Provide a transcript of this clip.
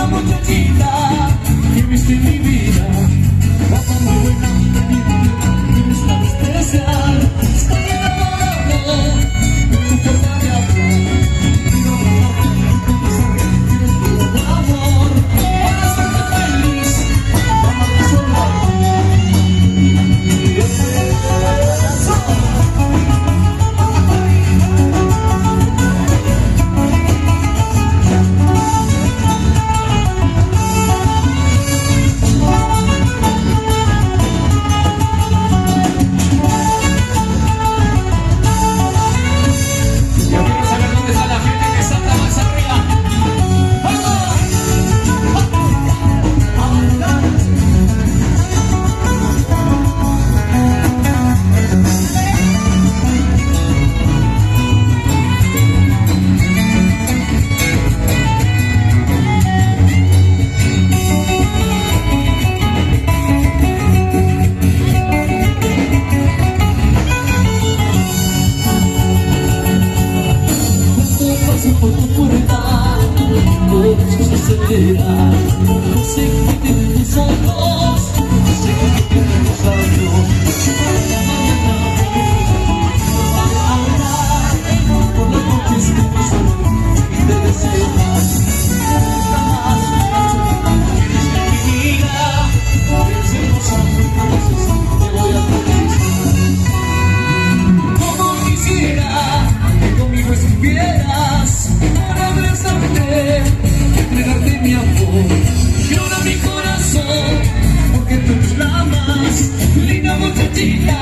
linda muchachita que viste en mi vida. Papá muy buena, tienes tan especial. Estoy enamorado de tu forma de hablar. No me tienes todo mi amor. Para hacerte feliz, amarte solo a por tu puerta, todo se acelera. No sé qué tienen tus ojos, no sé qué tienen tus labios. Por la mañana nos vale hablar, por las noches que me sueño y te deseo más. Nunca más, quieres que mi vida, eres hermosa, entonces te voy a conquistar. Como quisiera que conmigo estuvieras, para abrazarte, entregarte mi amor, y ahora mi corazón, porque tú eres la más linda muchachita